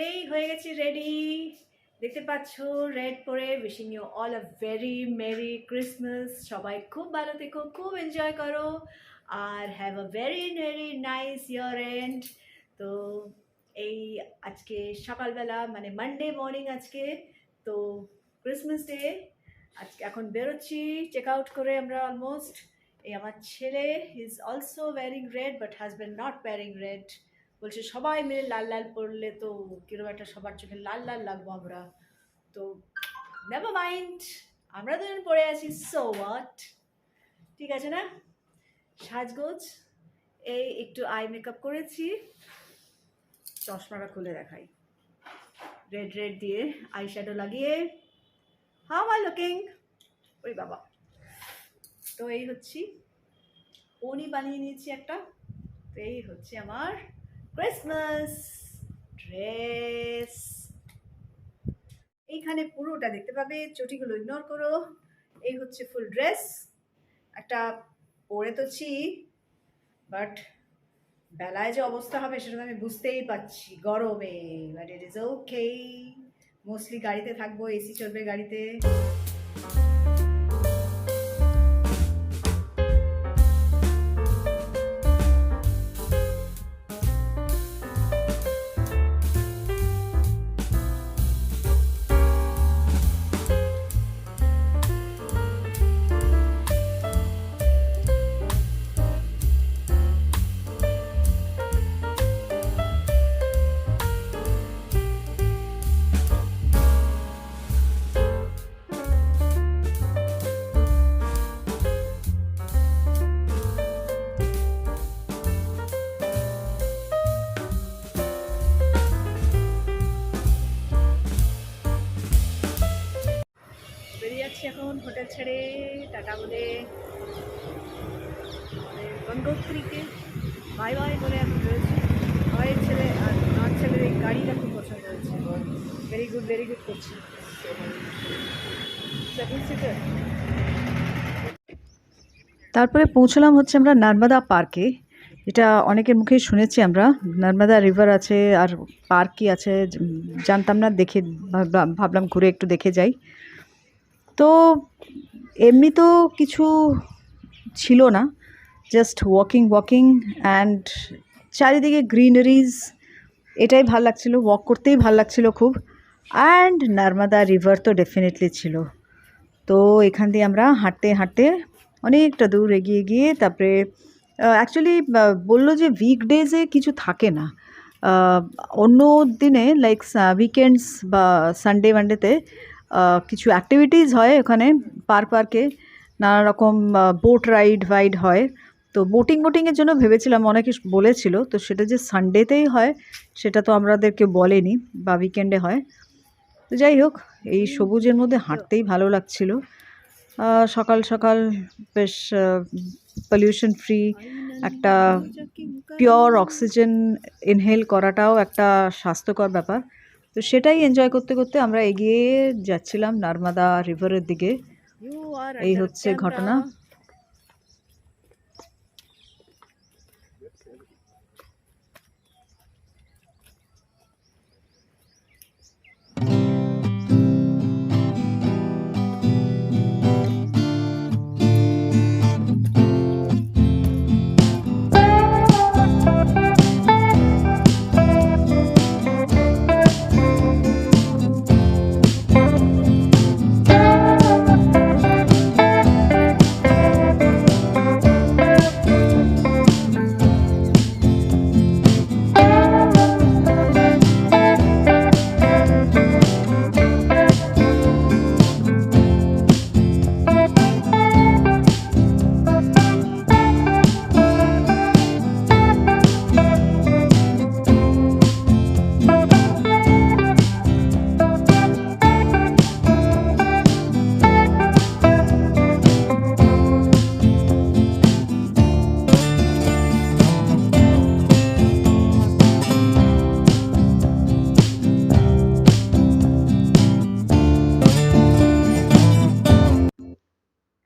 এই হয়ে গেছি রেডি, দেখতে পাচ্ছ রেড পরে। Wishing you all a very merry Christmas. সবাই খুব ভালো থেকো, খুব এনজয় করো, আর have a very very nice year end. তো এই আজকে সকালবেলা মানে মানডে মর্নিং আজকে, তো ক্রিসমাস ডে। আজকে এখন বেরোচ্ছি চেক আউট করে আমরা অলমোস্ট। এই আমার ছেলে is also wearing red but husband not wearing red. বলছে সবাই মিলে লাল লাল পড়লে তো কিরকম একটা সবার চোখে লাল লাল লাগবো আমরা। তো নেভার মাইন্ড, আমরা দুজন পড়ে আছি, সো হোয়াট, ঠিক আছে না। সাজগোজ এই একটু আই মেকআপ করেছি, চশমাটা খুলে দেখাই, রেড রেড দিয়ে আই শ্যাডো লাগিয়ে। How I looking? ওই বাবা। তো এই হচ্ছি, পনি বানিয়ে নিয়েছি একটা। তো এই হচ্ছে আমার ক্রিসমাস ড্রেস। এইখানে পুরোটা দেখতে পাবে, চটিগুলো ইগনোর করো। এই হচ্ছে ফুল ড্রেস, একটা পরেছি, বাট বেলায় যে অবস্থা হবে সেটা তো আমি বুঝতেই পারছি গরমে, but it is okay. Mostly গাড়িতে থাকবো, এসি চলবে গাড়িতে। বেরিয়ে যাচ্ছি এখন হোটেল ছেড়ে, টাটা বলে আমাদের গঙ্গোত্রীকে বাই বাই বলে এখন রয়েছে। আমার ছেলে আর আমার ছেলের এই গাড়িটা খুব পছন্দ হয়েছে, ভেরি গুড করছে, 7 সিটার। তারপরে পৌঁছলাম হচ্ছে আমরা নর্মদা পার্কে। এটা অনেকের মুখেই শুনেছি আমরা, নর্মদা রিভার আছে আর পার্ক কি আছে জানতাম না, দেখে ভাবলাম ঘুরে একটু দেখে যাই। তো এমনি তো কিছু ছিল না, জাস্ট ওয়াকিং অ্যান্ড চারিদিকে গ্রিনারিজ, এটাই ভাল লাগছিল, ওয়াক করতেই ভাল লাগছিল খুব। অ্যান্ড নর্মদা রিভার তো ডেফিনেটলি ছিল। তো এখান দিয়ে আমরা হাঁটতে হাঁটতে অনেকটা দূর এগিয়ে গিয়ে তারপরে অ্যাকচুয়ালি বললো যে উইকডেজে কিছু থাকে না, অন্য দিনে লাইক উইকেন্ডস বা সানডে মানডেতে কিছু অ্যাক্টিভিটিস হয় ওখানে পার্কে, নানা রকম বোট রাইড হয়। তো বোটিংয়ের জন্য ভেবেছিলাম, অনেকে বলেছিল, তো সেটা যে সানডেতেই হয় সেটা তো আমাদেরকে বলেনি, বা উইকেন্ডে হয়। তো যাই হোক, এই সবুজের মধ্যে হাঁটতেই ভালো লাগছিল। সকাল সকাল বেশ পলিউশন ফ্রি একটা পিওর অক্সিজেন ইনহেল করাটাও একটা স্বাস্থ্যকর ব্যাপার। তো সেটাই এনজয় করতে করতে আমরা এগিয়ে যাচ্ছিলাম নর্মদা রিভারের দিকে। এই হচ্ছে ঘটনা।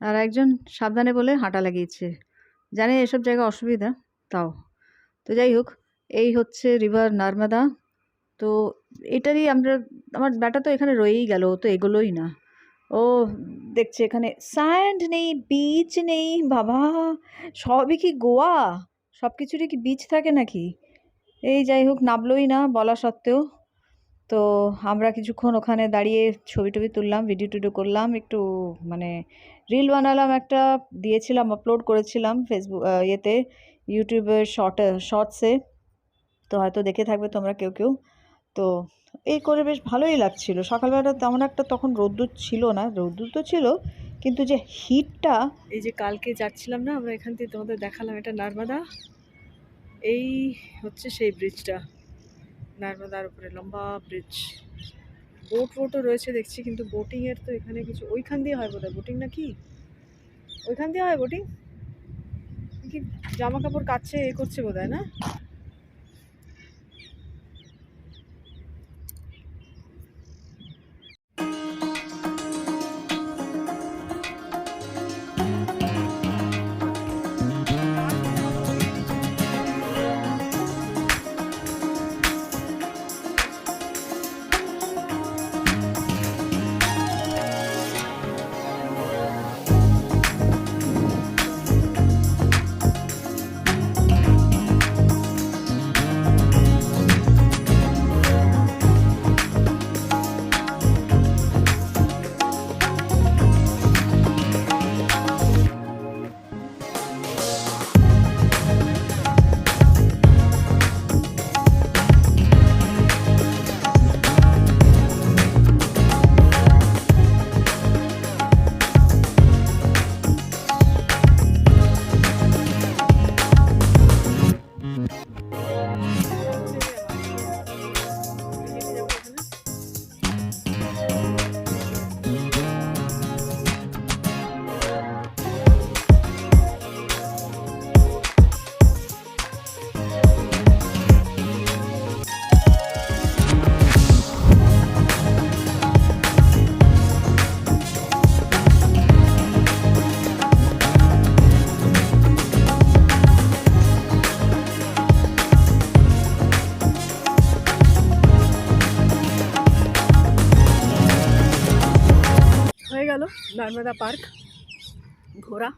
আর একজন সাবধানে বলে হাঁটা লাগিয়েছে, জানে এসব জায়গা অসুবিধা, তাও। তো যাই হোক, এই হচ্ছে রিভার নর্মদা। তো এটারই আমার ব্যাটা তো এখানে রয়েই গেল, ও তো এগোলোই না। ও দেখছে এখানে স্যান্ড নেই, বিচ নেই বাবা, সবই কি গোয়া? সব কিছুরই কি বিচ থাকে নাকি? এই যাই হোক, নামলোই না বলা সত্ত্বেও। তো আমরা কিছুক্ষণ ওখানে দাঁড়িয়ে ছবি টবি তুললাম, ভিডিও টিডিও করলাম, একটু মানে রিল বানালাম, একটা দিয়েছিলাম, আপলোড করেছিলাম ফেসবুক ইয়েতে, ইউটিউবের শর্টসে। তো হয়তো দেখে থাকবে তোমরা কেউ কেউ। তো এই করে বেশ ভালোই লাগছিল। সকালবেলাটা তেমন একটা তখন রোদ্দুর ছিল না, রোদ্দুর তো ছিল কিন্তু যে হিটটা, এই যে কালকে যাচ্ছিলাম না আমরা এখান থেকে, তোমাদের দেখালাম এটা নার্মাদা, এই হচ্ছে সেই ব্রিজটা, নার্মাদার উপরে লম্বা ব্রিজ। বোটও রয়েছে দেখছি, কিন্তু বোটিংয়ের তো এখানে কিছু, ওইখান দিয়ে হয় বোধহয় বোটিং, নাকি ওইখান দিয়ে হয় বোটিং? কি জামা কাপড় কাচ্ছে এ করছে বোধহয়, না? হয়ে গেল নর্মদা পার্ক ঘোরা,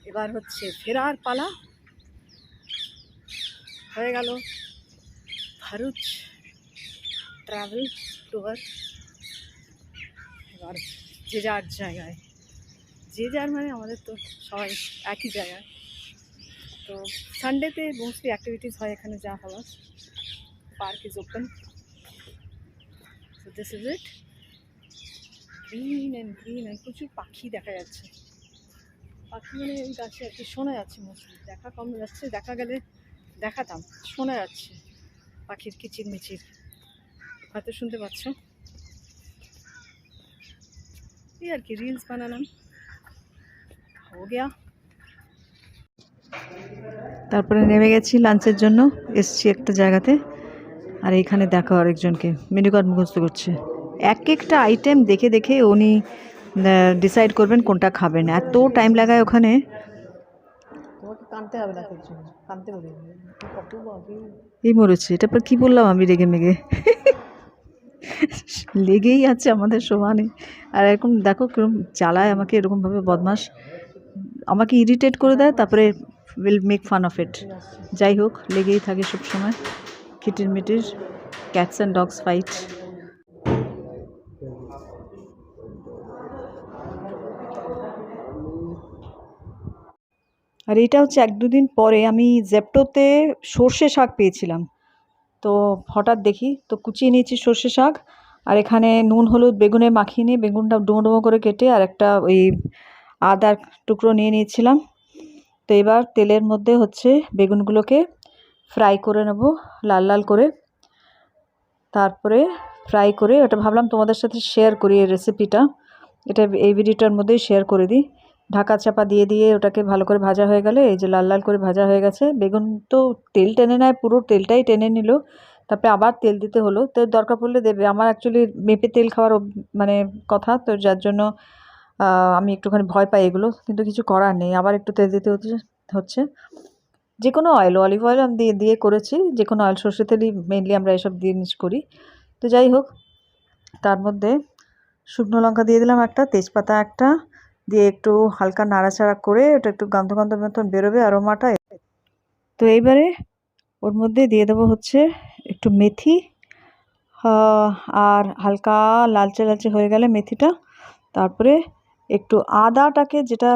এবার হচ্ছে ফেরার পালা। হয়ে গেল ভারুচ ট্রাভেল ট্যুর। এবার যে যার জায়গায়, যে যার মানে আমাদের তো সবাই একই জায়গায়। তো সানডেতে মোস্টলি অ্যাক্টিভিটিস হয় এখানে, যা হওয়ার। Park is open, so this is it. Green and প্রচুর পাখি দেখা যাচ্ছে। পাখি মানে ওই গাছে আর কি, শোনা যাচ্ছে মোস্টলি, দেখা কম যাচ্ছে, দেখা গেলে দেখাতাম। শোনা যাচ্ছে পাখির কিচিরমিচির, হয়তো শুনতে পাচ্ছ। এই আর কি, রিলস বানালাম, হো গিয়া। তারপরে নেমে গেছি লাঞ্চের জন্য, এসছি একটা জায়গাতে। আর এইখানে দেখো আরেকজনকে মেনু কার্ড মুখস্থ করছে। এক একটা আইটেম দেখে দেখে উনি ডিসাইড করবেন কোনটা খাবেন। এত টাইম লাগায় ওখানে, তোমাকে কানতে হবে না, কিছু কানতে হবে। এই মরেছে, এটা পর কি বললাম আমি, রেগে মেগে লেগেই আছে আমাদের সমানে। আর এরকম দেখো কিরকম জ্বালায় আমাকে, এরকমভাবে বদমাস আমাকে ইরিটেট করে দেয়, তারপরে will make fun of it. যাই হোক, লেগেই থাকে সব সময়, কিটির মিটির, ক্যাটস অ্যান্ড ডগস ফাইট। আর এটা হচ্ছে 1-2 দিন পরে আমি জেপ্টোতে সর্ষে শাক পেয়েছিলাম। তো হঠাৎ দেখি, তো কুচিয়ে নিয়েছি সর্ষে শাক, আর এখানে নুন হলুদ বেগুনে মাখিয়ে নিয়ে, বেগুনটা ডুমো ডুমো করে কেটে, আর একটা ওই আদার টুকরো নিয়ে নিয়েছিলাম। তো এবার তেলের মধ্যে হচ্ছে বেগুনগুলোকে ফ্রাই করে নেব লাল লাল করে। তারপরে ফ্রাই করে ওটা ভাবলাম তোমাদের সাথে শেয়ার করি এই রেসিপিটা, এটা এই ভিডিওটার মধ্যেই শেয়ার করে দিই। ঢাকা চাপা দিয়ে দিয়ে ওটাকে ভালো করে ভাজা হয়ে গেলে, এই যে লাল লাল করে ভাজা হয়ে গেছে, বেগুন তো তেল টেনে নেয়, পুরো তেলটাই টেনে নিল। তারপরে আবার তেল দিতে হলো, তেল দরকার পড়লে দেবে। আমার অ্যাকচুয়ালি মেপে তেল খাওয়ার মানে কথা, তো যার জন্য আমি একটুখানি ভয় পাই এগুলো, কিন্তু কিছু করার নেই, আবার একটু তেল দিতে হচ্ছে। যে কোনো অয়েল, অলিভ অয়েল আমি দিয়ে দিয়ে করেছি, যে কোনো অয়েল, সর্ষে তেলই মেনলি আমরা এসব জিনিস করি। তো যাই হোক, তার মধ্যে শুকনো লঙ্কা দিয়ে দিলাম একটা, তেজপাতা একটা, দিয়ে একটু হালকা নাড়াচাড়া করে ওটা একটু গন্ধ গন্ধ মতন বেরোবে অ্যারোমাটা। তো এইবারে ওর মধ্যে দিয়ে দেবো হচ্ছে একটু মেথি, আর হালকা লালচে লালচে হয়ে গেলে মেথিটা, তারপরে একটু আদাটাকে যেটা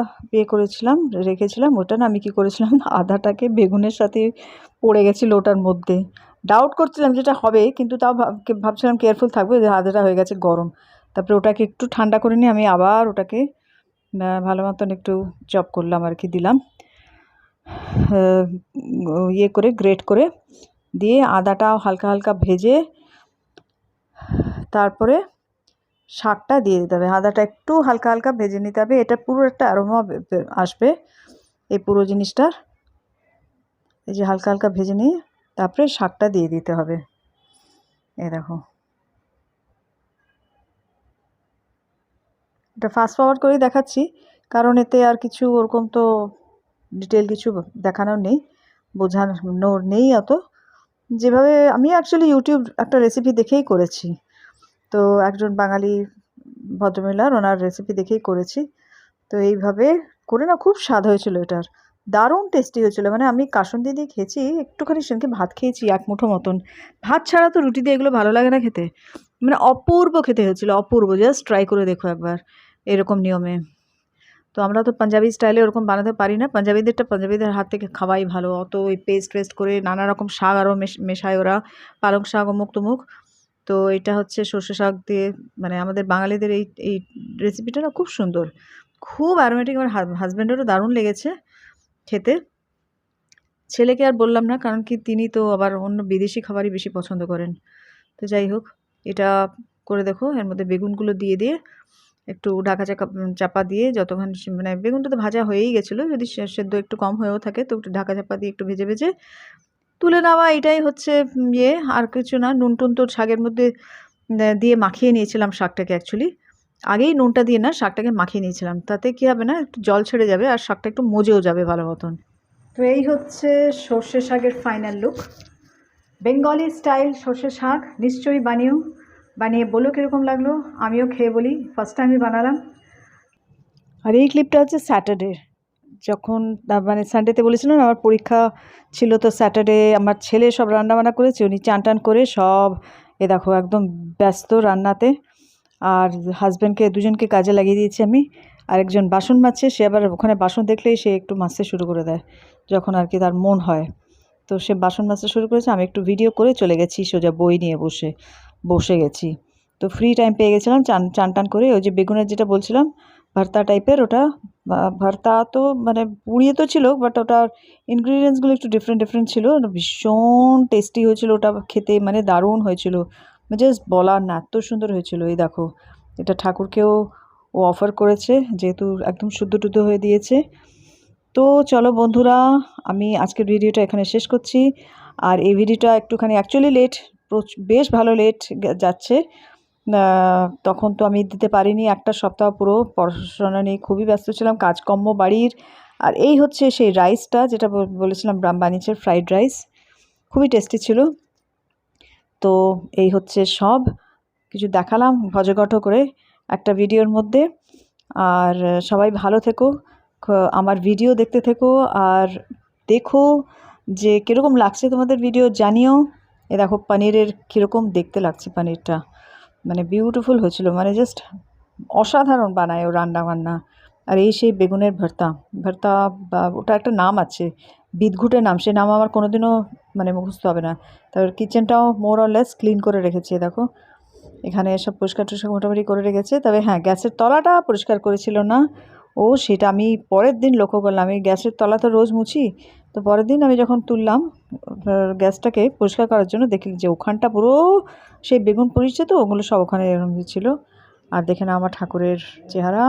করেছিলাম, রেখেছিলাম, ওটা না আমি কী করেছিলাম, আদাটাকে বেগুনের সাথে পড়ে গেছিলো ওটার মধ্যে। ডাউট করছিলাম যেটা হবে, কিন্তু তাও ভাবছিলাম কেয়ারফুল থাকবো, যে আদাটা হয়ে গেছে গরম। তারপরে ওটাকে একটু ঠান্ডা করে নিয়ে আমি আবার ওটাকে ভালো মতন একটু চপ করলাম আর কি, দিলাম ইয়ে করে, গ্রেট করে দিয়ে আদাটাও হালকা হালকা ভেজে তারপরে শাকটা দিয়ে দিতে হবে। আদাটা একটু হালকা হালকা ভেজে নিতে হবে, এটা পুরো একটা অ্যারোমা আসবে এই পুরো জিনিসটার। এই যে হালকা হালকা ভেজে নিয়ে তারপরে শাকটা দিয়ে দিতে হবে। এই দেখো, এটা ফাস্ট ফরওয়ার্ড করেই দেখাচ্ছি, কারণ এতে আর কিছু ওরকম তো ডিটেল কিছু দেখানোর নেই, বোঝানোর নেই অত। যেভাবে আমি অ্যাকচুয়ালি ইউটিউব একটা রেসিপি দেখেই করেছি, তো একজন বাঙালি ভদ্রমহিলার, ওনার রেসিপি দেখেই করেছি। তো এইভাবে করে না খুব স্বাদ হয়েছিল এটার, দারুণ টেস্টি হয়েছিল। মানে আমি কাসুন্দি দিয়ে খেয়েছি, একটুখানি সেদিনকে ভাত খেয়েছি এক মুঠো মতন, ভাত ছাড়া তো রুটি দিয়ে এগুলো ভালো লাগে না খেতে, মানে অপূর্ব খেতে হয়েছিল, অপূর্ব। জাস্ট ট্রাই করে দেখো একবার এরকম নিয়মে। তো আমরা তো পাঞ্জাবি স্টাইলে ওরকম বানাতে পারি না, পাঞ্জাবিদের হাত থেকে খাওয়াই ভালো। অত ওই পেস্ট করে নানা রকম শাক আরও মেশায় ওরা, পালং শাক অমুক তমুক। তো এটা হচ্ছে সর্ষে শাক দিয়ে, মানে আমাদের বাঙালিদের এই এই রেসিপিটা না খুব সুন্দর, খুব অ্যারোমেটিক। আমার হাজব্যান্ডেরও দারুণ লেগেছে খেতে। ছেলেকে আর বললাম না, কারণ কি তিনি তো আবার অন্য বিদেশি খাবারই বেশি পছন্দ করেন। তো যাই হোক, এটা করে দেখো। এর মধ্যে বেগুনগুলো দিয়ে দিয়ে একটু ঢাকা চাপা দিয়ে যতক্ষণ, মানে বেগুনটা তো ভাজা হয়েই গেছিলো, যদি সেদ্ধ একটু কম হয়েও থাকে তো একটু ঢাকা চাপা দিয়ে একটু ভেজে ভেজে তুলে নেওয়া। এটাই হচ্ছে ইয়ে, আর কিছু না। নুন টুন তো শাকের মধ্যে দিয়ে মাখিয়ে নিয়েছিলাম শাকটাকে, অ্যাকচুয়ালি আগেই নুনটা দিয়ে না শাকটাকে মাখিয়ে নিয়েছিলাম, তাতে কী হবে না, একটু জল ছেড়ে যাবে আর শাকটা একটু মজেও যাবে ভালো মতন। তো এই হচ্ছে সর্ষে শাকের ফাইনাল লুক, বেঙ্গলি স্টাইল সর্ষে শাক। নিশ্চয়ই বানিয়ে বলো কীরকম লাগলো, আমিও খেয়ে বলি, ফার্স্ট টাইমই বানালাম। আর এই ক্লিপটা হচ্ছে স্যাটারডে, যখন মানে সানডেতে বলেছিলাম আমার পরীক্ষা ছিল, তো স্যাটারডে আমার ছেলে সব রান্নাবান্না করেছে, উনি চান টান করে সব এ দেখো একদম ব্যস্ত রান্নাতে। আর হাজব্যান্ডকে দুজনকে কাজে লাগিয়ে দিয়েছি আমি। আরেকজন বাসন মাজছে, সে আবার ওখানে বাসন দেখলেই সে একটু মাজতে শুরু করে দেয়, যখন আর কি তার মন হয়। তো সে বাসন মাজতে শুরু করেছে, আমি একটু ভিডিও করে চলে গেছি, সোজা বই নিয়ে বসে গেছি। তো ফ্রি টাইম পেয়ে গেছিলাম, চান টান করে। ওই যে বেগুনের যেটা বলছিলাম ভর্তা টাইপের, ওটা ভর্তা তো মানে পুড়িয়ে তো ছিল, বাট ওটার ইনগ্রিডিয়েন্টসগুলো একটু ডিফারেন্ট ছিল, ভীষণ টেস্টি হয়েছিল ওটা খেতে, মানে দারুণ হয়েছিল, জাস্ট বলার না, এত সুন্দর হয়েছিল। এই দেখো, এটা ঠাকুরকেও ও অফার করেছে, যেহেতু একদম শুদ্ধ টুদ্ধ হয়ে দিয়েছে। তো চলো বন্ধুরা, আমি আজকের ভিডিওটা এখানে শেষ করছি। আর এই ভিডিওটা একটুখানি অ্যাকচুয়ালি লেট, বেশ ভালো লেট যাচ্ছে। তখন তো আমি দিতে পারিনি, একটা সপ্তাহ পুরো পড়াশোনা নিয়ে খুবই ব্যস্ত ছিলাম, কাজকর্ম বাড়ির। আর এই হচ্ছে সেই রাইসটা যেটা বলেছিলাম বানিয়েছে, ফ্রাইড রাইস, খুবই টেস্টি ছিল। তো এই হচ্ছে সব কিছু দেখালাম ভজঘট করে একটা ভিডিওর মধ্যে। আর সবাই ভালো থেকো, আমার ভিডিও দেখতে থেকো, আর দেখো যে কীরকম লাগছে তোমাদের ভিডিও, জানিও। এ দেখো পনিরের কীরকম দেখতে লাগছে, পনিরটা মানে বিউটিফুল হয়েছিল, মানে জাস্ট অসাধারণ বানায় ও রান্নাবান্না। আর এই সেই বেগুনের ভর্তা, বা ওটা একটা নাম আছে, বিদঘুটে নাম, সে নাম আমার কোনোদিনও মানে মুখস্থ হবে না। তারপর কিচেনটাও মোর অর লেস ক্লিন করে রেখেছে, দেখো এখানে সব পরিষ্কার টরিষ্কার মোটামুটি করে রেখেছে। তবে হ্যাঁ, গ্যাসের তলাটা পরিষ্কার করেছিল না ও, সেটা আমি পরের দিন লক্ষ্য করলাম। আমি গ্যাসের তলা তো রোজ মুছি, তো পরের দিন আমি যখন তুললাম গ্যাসটাকে পরিষ্কার করার জন্য, দেখি যে ওখানটা পুরো সেই বেগুন পড়িয়েছে, তো ওগুলো সব ওখানে এরকম ছিল। আর দেখে না আমার ঠাকুরের চেহারা।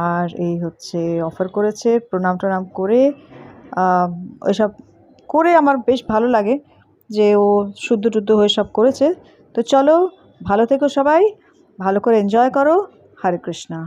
আর এই হচ্ছে অফার করেছে, প্রণাম টনাম করে ওইসব করে আমার বেশ ভালো লাগে যে ও শুদ্ধ টুদ্ধ হয়ে সব করেছে। তো চলো, ভালো থেকো সবাই, ভালো করে এনজয় করো। হরে কৃষ্ণা।